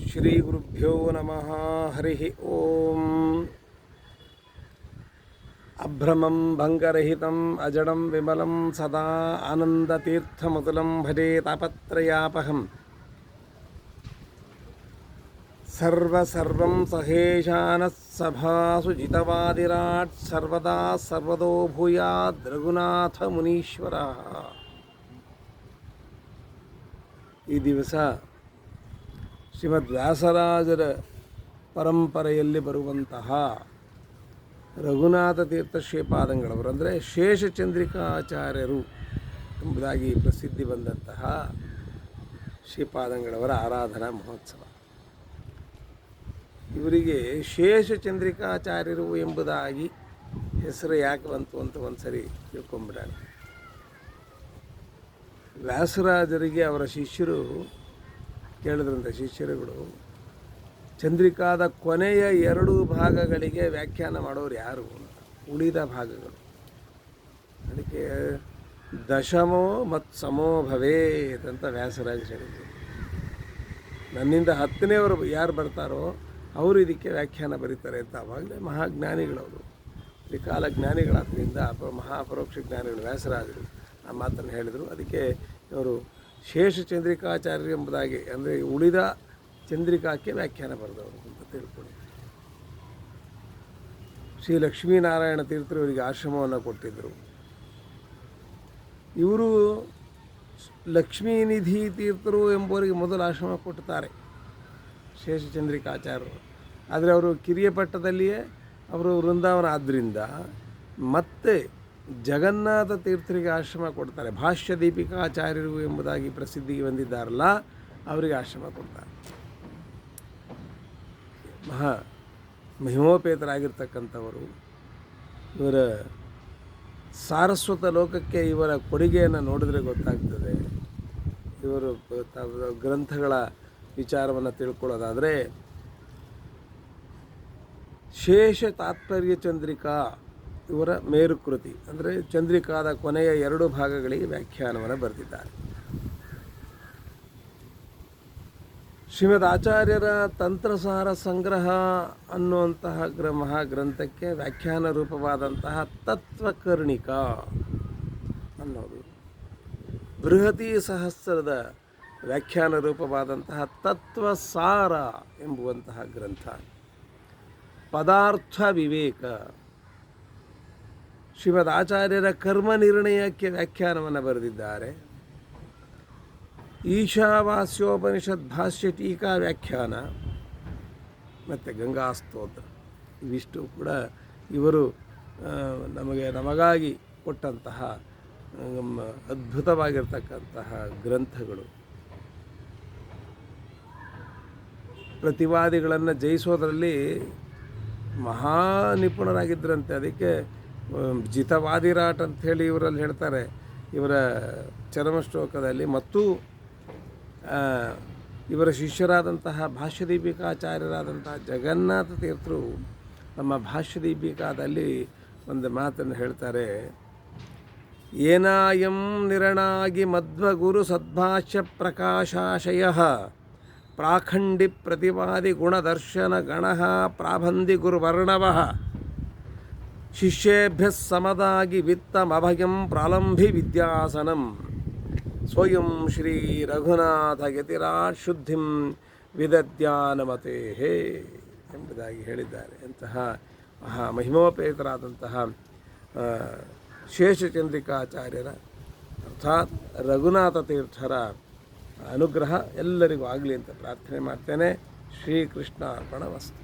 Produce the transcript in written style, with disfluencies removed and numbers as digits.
ಶ್ರೀ ಗುರುಭ್ಯೋ ನಮಃ. ಹರಿ ಓಂ. ಅಭ್ರಮಂ ಭಂಗರಹಿತಂ ಅಜಡಂ ವಿಮಲಂ ಸದಾ ಆನಂದತೀರ್ಥಮತುಲಂ ಭಜೆ ತಾಪತ್ರಯಾಪಹಂ. ಸರ್ವಂ ಸಹೇಶಾನಃ ಸಭಾಸು ಜಿತವಾದಿರಾಟ್ ಸರ್ವದಾ ಸರ್ವದೋ ಭೂಯಾದ್ ರಘುನಾಥ ಮುನೀಶ್ವರ. ಈ ದಿವಸ ಶ್ರೀಮದ್ ವ್ಯಾಸರಾಜರ ಪರಂಪರೆಯಲ್ಲಿ ಬರುವಂತಹ ರಘುನಾಥ ತೀರ್ಥ ಶ್ರೀಪಾದಂಗಳವರು ಅಂದರೆ ಶೇಷಚಂದ್ರಿಕಾಚಾರ್ಯರು ಎಂಬುದಾಗಿ ಪ್ರಸಿದ್ಧಿ ಬಂದಂತಹ ಶ್ರೀಪಾದಂಗಳವರ ಆರಾಧನಾ ಮಹೋತ್ಸವ. ಇವರಿಗೆ ಶೇಷಚಂದ್ರಿಕಾಚಾರ್ಯರು ಎಂಬುದಾಗಿ ಹೆಸರು ಯಾಕೆ ಬಂತು ಅಂತ ಒಂದು ಸರಿ ತಿಳ್ಕೊಂಬಿಡೋಣ. ವ್ಯಾಸರಾಜರಿಗೆ ಅವರ ಶಿಷ್ಯರು ಕೇಳಿದ್ರಂತೆ, ಶಿಷ್ಯರುಗಳು ಚಂದ್ರಿಕಾದ ಕೊನೆಯ 2 ಭಾಗಗಳಿಗೆ ವ್ಯಾಖ್ಯಾನ ಮಾಡೋರು ಯಾರು ಅಂತ. ಉಳಿದ ಭಾಗಗಳು ಅದಕ್ಕೆ ದಶಮೋ ಮತ್ತು ಸಮೋ ಭವೇತ್ ಅಂತ ವ್ಯಾಸರಾಜ ಹೇಳಿದರು. ನನ್ನಿಂದ 10ನೇವರು ಯಾರು ಬರ್ತಾರೋ ಅವರು ಇದಕ್ಕೆ ವ್ಯಾಖ್ಯಾನ ಬರೀತಾರೆ ಅಂತ. ಆವಾಗಲೇ ಮಹಾಜ್ಞಾನಿಗಳವರು, ತ್ರಿಕಾಲ ಜ್ಞಾನಿಗಳಾದ್ದರಿಂದ ಮಹಾಪರೋಕ್ಷ ಜ್ಞಾನಿಗಳು ವ್ಯಾಸರಾಜರು ಆ ಮಾತನ್ನು ಹೇಳಿದರು. ಅದಕ್ಕೆ ಇವರು ಶೇಷಚಂದ್ರಿಕಾಚಾರ್ಯರು ಎಂಬುದಾಗಿ ಅಂದರೆ ಉಳಿದ ಚಂದ್ರಿಕಾಕ್ಕೆ ವ್ಯಾಖ್ಯಾನ ಬರೆದವರು ಅಂತ ತಿಳ್ಕೊಳ್ಳಿ. ಶ್ರೀ ಲಕ್ಷ್ಮೀನಾರಾಯಣ ತೀರ್ಥರು ಇವರಿಗೆ ಆಶ್ರಮವನ್ನು ಕೊಟ್ಟಿದ್ದರು. ಇವರು ಲಕ್ಷ್ಮೀನಿಧಿ ತೀರ್ಥರು ಎಂಬುವರಿಗೆ ಮೊದಲು ಆಶ್ರಮ ಕೊಟ್ಟುತ್ತಾರೆ ಶೇಷಚಂದ್ರಿಕಾಚಾರ್ಯರು. ಆದರೆ ಅವರು ಕಿರಿಯ ಪಟ್ಟದಲ್ಲಿಯೇ ಅವರು ವೃಂದಾವನ ಆದ್ದರಿಂದ ಮತ್ತೆ ಜಗನ್ನಾಥ ತೀರ್ಥರಿಗೆ ಆಶ್ರಮ ಕೊಡ್ತಾರೆ. ಭಾಷ್ಯ ದೀಪಿಕಾಚಾರ್ಯರು ಎಂಬುದಾಗಿ ಪ್ರಸಿದ್ಧಿಗೆ ಬಂದಿದ್ದಾರಲ್ಲ, ಅವರಿಗೆ ಆಶ್ರಮ ಕೊಡ್ತಾರೆ. ಮಹಿಮೋಪೇತರಾಗಿರ್ತಕ್ಕಂಥವರು. ಇವರ ಸಾರಸ್ವತ ಲೋಕಕ್ಕೆ ಇವರ ಕೊಡುಗೆಯನ್ನು ನೋಡಿದ್ರೆ ಗೊತ್ತಾಗ್ತದೆ. ಇವರು ಗ್ರಂಥಗಳ ವಿಚಾರವನ್ನು ತಿಳ್ಕೊಳ್ಳೋದಾದರೆ ಶೇಷ ತಾತ್ಪರ್ಯ ಚಂದ್ರಿಕಾ ಇವರ ಮೇರುಕೃತಿ ಅಂದರೆ ಚಂದ್ರಿಕಾದ ಕೊನೆಯ 2 ಭಾಗಗಳಿಗೆ ವ್ಯಾಖ್ಯಾನವನ್ನು ಬರೆದಿದ್ದಾರೆ. ಶ್ರೀಮದ್ ಆಚಾರ್ಯರ ತಂತ್ರಸಾರ ಸಂಗ್ರಹ ಅನ್ನುವಂತಹ ಮಹಾಗ್ರಂಥಕ್ಕೆ ವ್ಯಾಖ್ಯಾನ ರೂಪವಾದಂತಹ ತತ್ವಕರ್ಣಿಕ ಅನ್ನೋದು, ಬೃಹತಿ ಸಹಸ್ರದ ವ್ಯಾಖ್ಯಾನ ರೂಪವಾದಂತಹ ತತ್ವಸಾರ ಎಂಬುವಂತಹ ಗ್ರಂಥ, ಪದಾರ್ಥ ವಿವೇಕ, ಶ್ರೀಮದ್ ಆಚಾರ್ಯರ ಕರ್ಮ ನಿರ್ಣಯಕ್ಕೆ ವ್ಯಾಖ್ಯಾನವನ್ನು ಬರೆದಿದ್ದಾರೆ. ಈಶಾವಾಸ್ಯೋಪನಿಷತ್ ಭಾಷ್ಯ ಟೀಕಾ ವ್ಯಾಖ್ಯಾನ ಮತ್ತು ಗಂಗಾಸ್ತೋತ್ರ, ಇವಿಷ್ಟು ಕೂಡ ಇವರು ನಮಗಾಗಿ ಕೊಟ್ಟಂತಹ ಅದ್ಭುತವಾಗಿರ್ತಕ್ಕಂತಹ ಗ್ರಂಥಗಳು. ಪ್ರತಿವಾದಿಗಳನ್ನು ಜಯಿಸೋದರಲ್ಲಿ ಮಹಾ ನಿಪುಣರಾಗಿದ್ದರಂತೆ. ಅದಕ್ಕೆ ಜಿತವಾದಿರಾಟ್ ಅಂಥೇಳಿ ಇವರಲ್ಲಿ ಹೇಳ್ತಾರೆ ಇವರ ಚರಮಶ್ಲೋಕದಲ್ಲಿ. ಮತ್ತು ಇವರ ಶಿಷ್ಯರಾದಂತಹ ಭಾಷ್ಯದೀಪಿಕಾಚಾರ್ಯರಾದಂತಹ ಜಗನ್ನಾಥ ತೀರ್ಥರು ನಮ್ಮ ಭಾಷ್ಯದೀಪಿಕಾದಲ್ಲಿ ಒಂದು ಮಾತನ್ನು ಹೇಳ್ತಾರೆ. ಏನಾಯಂ ನಿರಣಾಗಿ ಮಧ್ವಗುರು ಸದ್ಭಾಷ್ಯ ಪ್ರಕಾಶಾಶಯ ಪ್ರಾಖಂಡಿ ಪ್ರತಿವಾದಿ ಗುಣದರ್ಶನ ಗಣ ಪ್ರಾಬಂಧಿ ಗುರುವರ್ಣವ ಶಿಷ್ಯೇಭ್ಯ ಸಮದಾಗಿ ವಿತ್ತಮಭಯಂ ಪ್ರಾಲಂಭಿ ವಿದ್ಯಾಸನಂ ಸ್ವಯಂ ಶ್ರೀ ರಘುನಾಥ ಯತಿರಾಟ್ ಶುದ್ಧಿಂ ವಿದದ್ಯಾನಮತೆ ಎಂಬುದಾಗಿ ಹೇಳಿದ್ದಾರೆ. ಅಂತಹ ಮಹಿಮೋಪೇತರಾದಂತಹ ಶೇಷಚಂದ್ರಿಕಾಚಾರ್ಯರ ಅರ್ಥಾತ್ ರಘುನಾಥ ತೀರ್ಥರ ಅನುಗ್ರಹ ಎಲ್ಲರಿಗೂ ಆಗಲಿ ಅಂತ ಪ್ರಾರ್ಥನೆ ಮಾಡ್ತೇನೆ. ಶ್ರೀಕೃಷ್ಣ ಅರ್ಪಣಮಸ್ತು.